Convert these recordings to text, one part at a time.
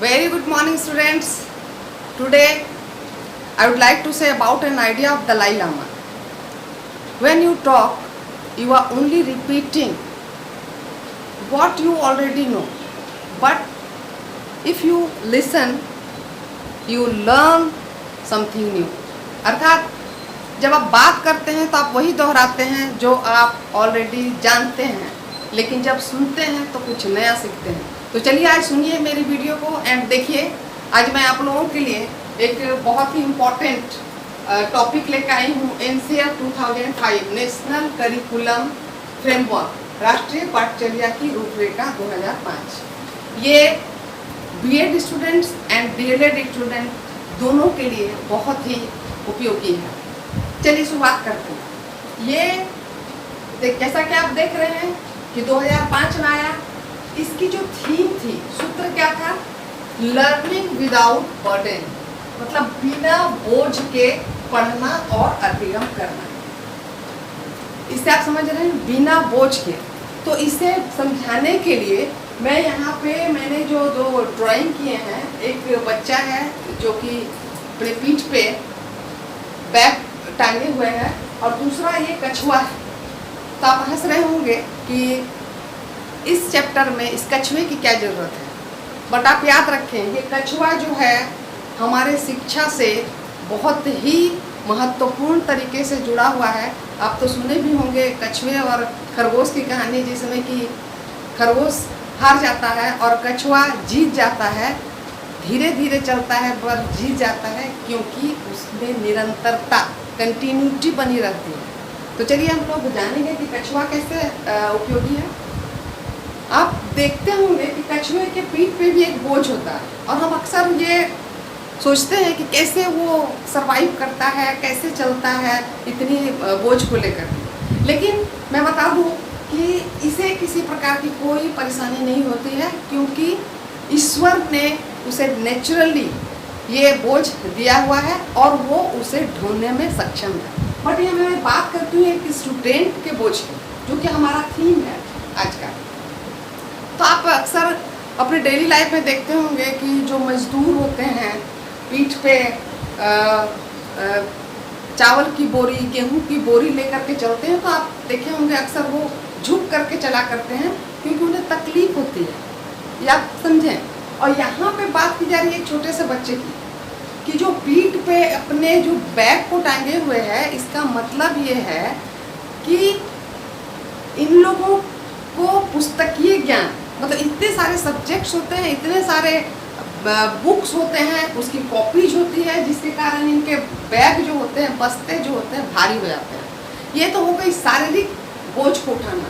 Very good morning, students. Today, I would like to say about an idea of Dalai Lama. When you talk, you are only repeating what you already know. But if you listen, you learn something new. अर्थात जब आप बात करते हैं तो आप वही दोहराते हैं जो आप ऑलरेडी जानते हैं, लेकिन जब सुनते हैं तो कुछ नया सीखते हैं। तो चलिए आज सुनिए मेरी वीडियो को एंड देखिए। आज मैं आप लोगों के लिए एक बहुत ही इम्पोर्टेंट टॉपिक लेकर आई हूँ। NCERT 2005 नेशनल करिकुलम फ्रेमवर्क, राष्ट्रीय पाठचर्या की रूपरेखा 2005। ये BEd students and DLED student दोनों के लिए बहुत ही उपयोगी है। चलिए शुरुआत करते हैं। ये जैसा कि आप देख रहे हैं कि 2005 में आया। इसकी जो थीम थी, सूत्र क्या था? लर्निंग विदाउट बर्डन, मतलब बिना बोझ के पढ़ना और अध्ययन करना। इससे आप समझ रहे हैं, बिना बोझ के। तो इसे समझाने के लिए मैं यहाँ पे मैंने जो दो ड्राइंग किए हैं, एक बच्चा है जो कि अपने पीठ पे बैग टांगे हुए हैं और दूसरा ये कछुआ है। तो आप हंस रहे होंगे कि इस चैप्टर में इस कछुए की क्या ज़रूरत है, बट आप याद रखें ये कछुआ जो है हमारे शिक्षा से बहुत ही महत्वपूर्ण तरीके से जुड़ा हुआ है। आप तो सुने भी होंगे कछुए और खरगोश की कहानी, जिसमें कि खरगोश हार जाता है और कछुआ जीत जाता है। धीरे धीरे चलता है पर जीत जाता है, क्योंकि उसमें निरंतरता, कंटिन्यूटी बनी रहती है। तो चलिए हम लोग जानेंगे कि कछुआ कैसे उपयोगी है। आप देखते होंगे कि कछुए के पीठ पे भी एक बोझ होता है और हम अक्सर ये सोचते हैं कि कैसे वो सरवाइव करता है, कैसे चलता है इतनी बोझ को लेकर। लेकिन मैं बता दूं कि इसे किसी प्रकार की कोई परेशानी नहीं होती है, क्योंकि ईश्वर ने उसे नेचुरली ये बोझ दिया हुआ है और वो उसे ढोने में सक्षम है। बट ये मैं बात करती हूँ एक स्टूडेंट के बोझ की, जो कि हमारा थीम है आज का। तो आप अक्सर अपने डेली लाइफ में देखते होंगे कि जो मजदूर होते हैं पीठ पे चावल की बोरी, गेहूं की बोरी लेकर के चलते हैं, तो आप देखे होंगे अक्सर वो झुक करके चला करते हैं, क्योंकि उन्हें तकलीफ होती है। या आप समझें। और यहाँ पे बात की जा रही है एक छोटे से बच्चे की, कि जो पीठ पे अपने जो बैग को टांगे हुए है, इसका मतलब ये है कि इन लोगों को पुस्तकीय ज्ञान, मतलब इतने सारे सब्जेक्ट्स होते हैं, इतने सारे बुक्स होते हैं, उसकी कॉपीज होती है, जिसके कारण इनके बैग जो होते हैं, बस्ते जो होते हैं, भारी हो जाते हैं। ये तो हो गई शारीरिक बोझ को उठाना।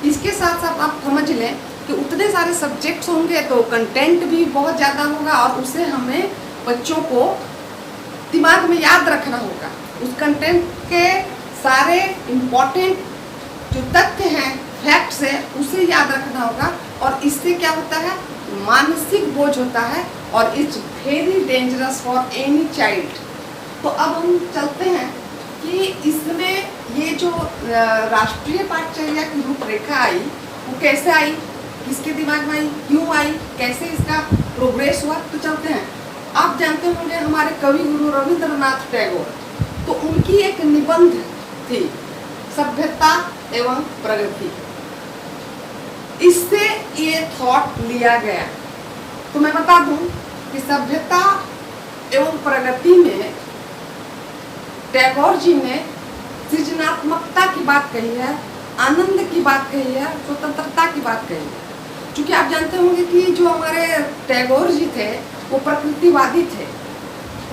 इसके साथ साथ आप समझ लें कि उतने सारे सब्जेक्ट्स होंगे तो कंटेंट भी बहुत ज़्यादा होगा और उसे हमें बच्चों को दिमाग में याद रखना होगा। उस कंटेंट के सारे इम्पोर्टेंट जो तथ्य हैं, फैक्ट्स है, उसे याद रखना होगा। और इससे क्या होता है? मानसिक बोझ होता है और it's very dangerous for any child. तो अब हम चलते हैं कि इसमें ये जो राष्ट्रीय पाठचर्या की रूपरेखा आई, वो कैसे आई, किसके दिमाग में आई, क्यों आई, कैसे इसका प्रोग्रेस हुआ। तो चलते हैं। आप जानते होंगे हमारे कवि गुरु रविंद्रनाथ टैगोर, तो उनकी एक निबंध थी, सभ्यता एवं प्रगति। इससे ये थॉट लिया गया। तो मैं बता दूं कि सभ्यता एवं प्रगति में टैगोर जी ने सृजनात्मकता की बात कही है, आनंद की बात कही है, स्वतंत्रता की बात कही है। क्योंकि आप जानते होंगे कि जो हमारे टैगोर जी थे वो प्रकृतिवादी थे।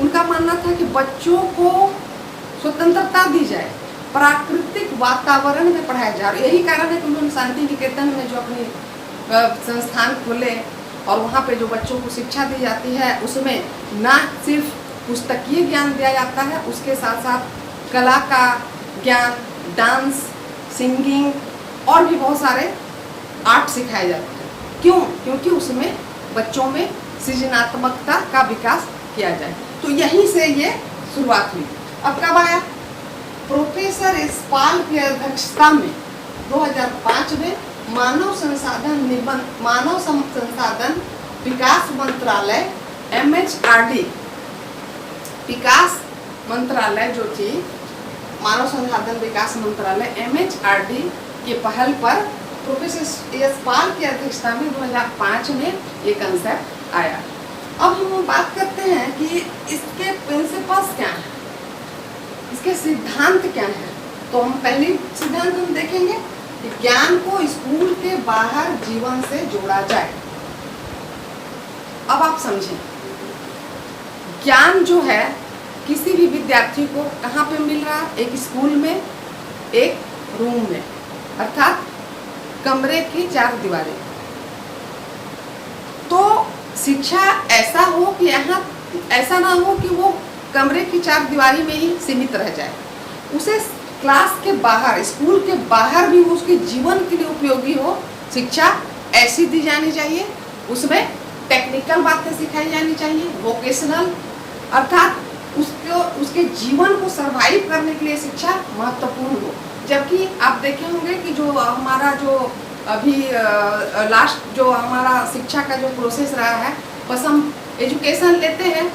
उनका मानना था कि बच्चों को स्वतंत्रता दी जाए, प्राकृतिक वातावरण में पढ़ाया जाए। और यही कारण है कि उन्होंने शांति निकेतन में जो अपनी संस्थान खोले और वहाँ पे जो बच्चों को शिक्षा दी जाती है, उसमें ना सिर्फ पुस्तकीय ज्ञान दिया जाता है, उसके साथ साथ कला का ज्ञान, डांस, सिंगिंग और भी बहुत सारे आर्ट सिखाए जाते हैं। क्यों? क्योंकि उसमें बच्चों में सृजनात्मकता का विकास किया जाए। तो यहीं से ये शुरुआत हुई। अब कब आया? प्रोफेसर यशपाल की अध्यक्षता में 2005 में मानव संसाधन विकास मंत्रालय MHRD, विकास मंत्रालय जो थी मानव संसाधन विकास मंत्रालय MHRD की पहल पर प्रोफेसर एस पाल की अध्यक्षता में 2005 में ये कंसेप्ट आया। अब हम बात करते हैं कि इसके प्रिंसिपल्स क्या हैं, इसके सिद्धांत क्या हैं। तो हम पहली सिद्धांत हम देखेंगे कि ज्ञान को स्कूल के बाहर जीवन से जोड़ा जाए। अब आप समझें, ज्ञान जो है किसी भी विद्यार्थी को कहाँ पे मिल रहा है? एक स्कूल में, एक रूम में, अर्थात कमरे की 4 दीवारें। तो शिक्षा ऐसा हो कि यहाँ ऐसा ना हो कि वो कमरे की 4 दीवारी में ही सीमित रह जाए, उसे क्लास के बाहर, स्कूल के बाहर भी उसके जीवन के लिए उपयोगी हो। शिक्षा ऐसी दी जानी चाहिए, उसमें टेक्निकल बातें सिखाई जानी चाहिए, वोकेशनल, अर्थात उसके जीवन को सरवाइव करने के लिए शिक्षा महत्वपूर्ण हो। जबकि आप देखे होंगे कि जो हमारा जो अभी लास्ट जो हमारा शिक्षा का जो प्रोसेस रहा है, बस हम एजुकेशन लेते हैं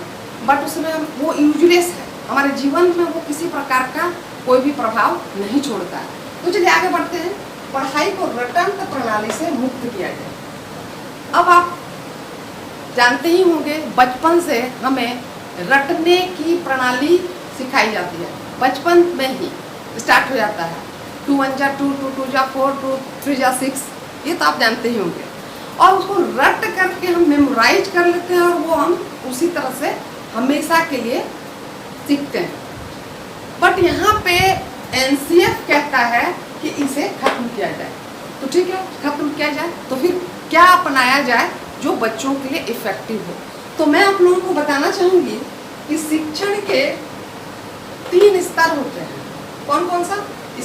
बट उसमें वो यूजलेस है, हमारे जीवन में वो किसी प्रकार का कोई भी प्रभाव नहीं छोड़ता है। तो चलिए आगे बढ़ते हैं। पढ़ाई को रटंत प्रणाली से मुक्त किया जाए। अब आप जानते ही होंगे बचपन से हमें रटने की प्रणाली सिखाई जाती है, बचपन में ही स्टार्ट हो जाता है। 2 1 जा 2, 2 2 जा 4, 2 3 जा 6, ये तो आप जानते ही होंगे। और उसको रट करके हम मेमोराइज कर लेते हैं और वो हम उसी तरह से हमेशा के लिए सीखते हैं। बट यहाँ पे NCF कहता है कि इसे खत्म किया जाए। तो ठीक है, खत्म किया जाए तो फिर क्या अपनाया जाए जो बच्चों के लिए इफेक्टिव हो। तो मैं आप लोगों को बताना चाहूँगी कि शिक्षण के 3 स्तर होते हैं। कौन कौन सा?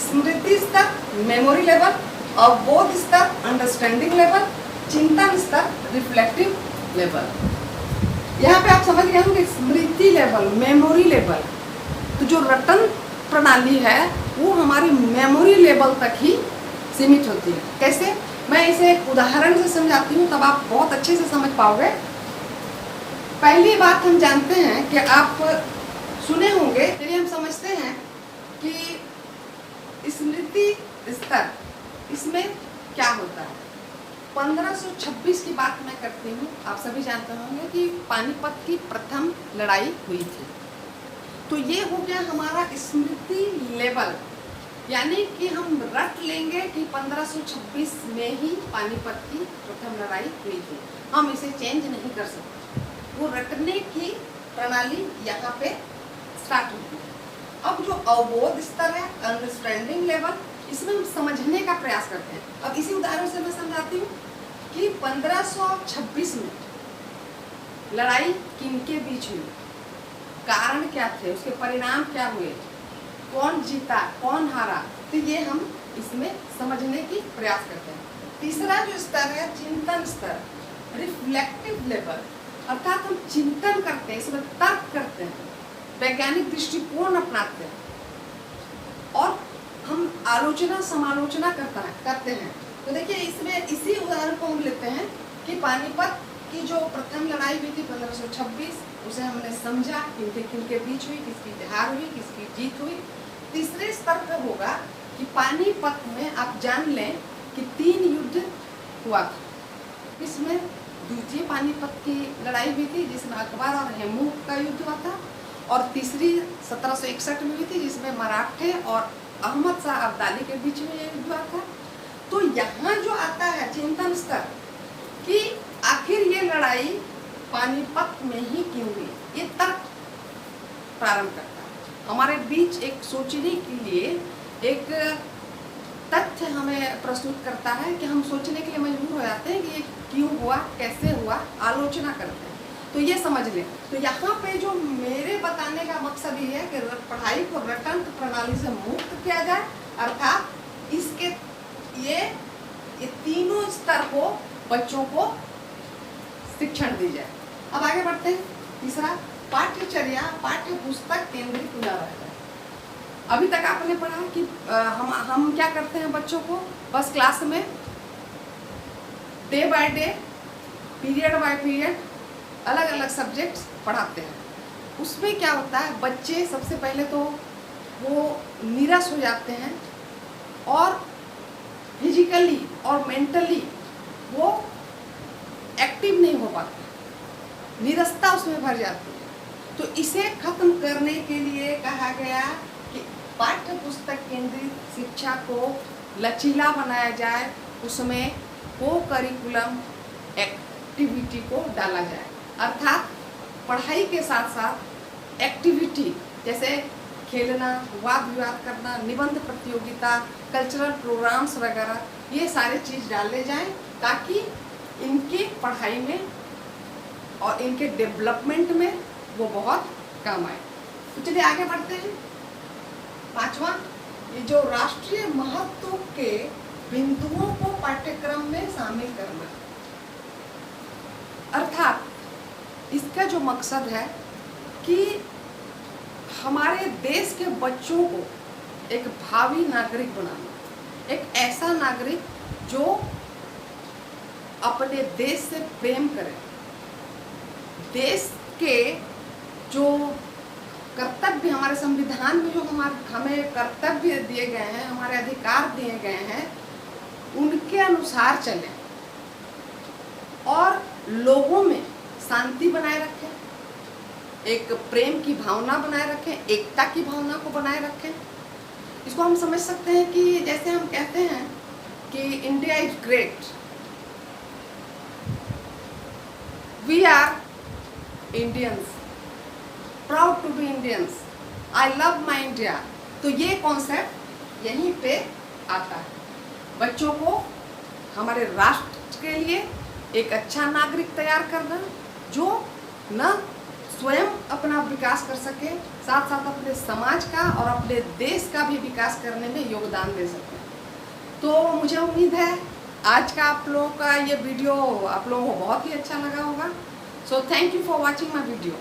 स्मृति स्तर, मेमोरी लेवल, अवबोध स्तर, अंडरस्टैंडिंग लेवल, चिंतन स्तर, रिफ्लेक्टिव लेवल। यहाँ पे आप समझ गए होंगे स्मृति लेवल, मेमोरी लेवल। तो जो रटन प्रणाली है वो हमारी मेमोरी लेवल तक ही सीमित होती है। कैसे? मैं इसे एक उदाहरण से समझाती हूँ, तब आप बहुत अच्छे से समझ पाओगे। पहली बात हम जानते हैं कि आप सुने होंगे, चलिए हम समझते हैं कि स्मृति स्तर, इसमें क्या होता है। 1526 की बात मैं करती हूँ। आप सभी जानते होंगे कि पानीपत की प्रथम लड़ाई हुई थी। तो ये हो गया हमारा स्मृति लेवल, यानी कि हम रट लेंगे कि 1526 में ही पानीपत की प्रथम लड़ाई हुई थी, हम इसे चेंज नहीं कर सकते। वो रटने की प्रणाली यहाँ पे स्टार्ट होती है। अब जो अवबोध स्तर है, अंडरस्टैंडिंग लेवल, इसमें हम समझने का प्रयास करते हैं। अब इसी उदाहरण से मैं समझाती हूँ कि 1526 में लड़ाई किनके बीच हुई, कारण क्या थे, उसके परिणाम क्या हुए, कौन जीता, कौन हारा। तो ये हम इसमें समझने की प्रयास करते हैं। तीसरा जो स्तर है चिंतन स्तर, रिफ्लेक्टिव लेवल, अर्थात हम चिंतन करते हैं, इसमें तर्क करते हैं, वैज्ञानिक दृष्टिकोण अपनाते हैं और हम आलोचना समालोचना करते हैं। तो देखिए इसमें इसी उदाहरण को हम लेते हैं कि पानीपत की जो प्रथम लड़ाई हुई थी 1526, उसे हमने समझा किनके बीच हुई, किसकी हार हुई, किसकी जीत हुई। तीसरे स्तर पर होगा कि पानीपत में आप जान लें कि 3 युद्ध हुआ था। इसमें द्वितीय पानीपत की लड़ाई हुई थी जिसमें अकबर और हेमू का युद्ध हुआ था, और तीसरी 1761 में हुई थी जिसमें मराठे और अहमद शाह अब्दाली के बीच में युद्ध हुआ था। तो यहाँ जो आता है चिंतन स्तर कि आखिर ये लड़ाई पानीपत में ही क्यों हुई, ये तर्क प्रारंभ करता है। हमारे बीच एक सोचने के लिए एक तथ्य हमें प्रस्तुत करता है कि हम सोचने के लिए मजबूर हो जाते हैं कि ये क्यों हुआ, कैसे हुआ, आलोचना करते हैं। तो ये समझ लें। तो यहाँ पे जो मेरे बताने का मकसद ये है कि पढ़ाई को रटंत प्रणाली से मुक्त किया जाए, अर्थात इसके ये तीनों स्तर को बच्चों को शिक्षण दी जाए। अब आगे बढ़ते हैं। तीसरा, पाठ्यचर्या पाठ्य पुस्तक केंद्रित न रह जाए। अभी तक आपने पढ़ा कि हम क्या करते हैं, बच्चों को बस क्लास में day by day period by period अलग अलग सब्जेक्ट्स पढ़ाते हैं। उसमें क्या होता है, बच्चे सबसे पहले तो वो नीरस हो जाते हैं और फिजिकली और मेंटली वो एक्टिव नहीं हो पाते, नीरसता उसमें भर जाती है। तो इसे खत्म करने के लिए कहा गया कि पाठ्य पुस्तक केंद्रित शिक्षा को लचीला बनाया जाए, उसमें को करिकुलम एक्टिविटी को डाला जाए, अर्थात पढ़ाई के साथ साथ एक्टिविटी जैसे खेलना, वाद विवाद करना, निबंध प्रतियोगिता, कल्चरल प्रोग्राम्स वगैरह, ये सारे चीज़ डाले जाएं ताकि इनकी पढ़ाई में और इनके डेवलपमेंट में वो बहुत काम आए। तो चलिए आगे बढ़ते हैं। 5वां, ये जो राष्ट्रीय महत्व के बिंदुओं को पाठ्यक्रम में शामिल करना, अर्थात इसका जो मकसद है कि हमारे देश के बच्चों को एक भावी नागरिक बनाना, एक ऐसा नागरिक जो अपने देश से प्रेम करे, देश के जो कर्तव्य हमारे संविधान में जो हमें कर्तव्य दिए गए हैं, हमारे अधिकार दिए गए हैं, उनके अनुसार चलें और लोगों में शांति बनाए रखें, एक प्रेम की भावना बनाए रखें, एकता की भावना को बनाए रखें। इसको हम समझ सकते हैं कि जैसे हम कहते हैं कि India is great, we are Indians, proud to be Indians, I love my India. तो ये कॉन्सेप्ट यहीं पे आता है। बच्चों को हमारे राष्ट्र के लिए एक अच्छा नागरिक तैयार करना जो न स्वयं अपना विकास कर सके, साथ साथ अपने समाज का और अपने देश का भी विकास करने में योगदान दे सके। तो मुझे उम्मीद है आज का आप लोगों का ये वीडियो आप लोगों को बहुत ही अच्छा लगा होगा। So thank you for watching my video.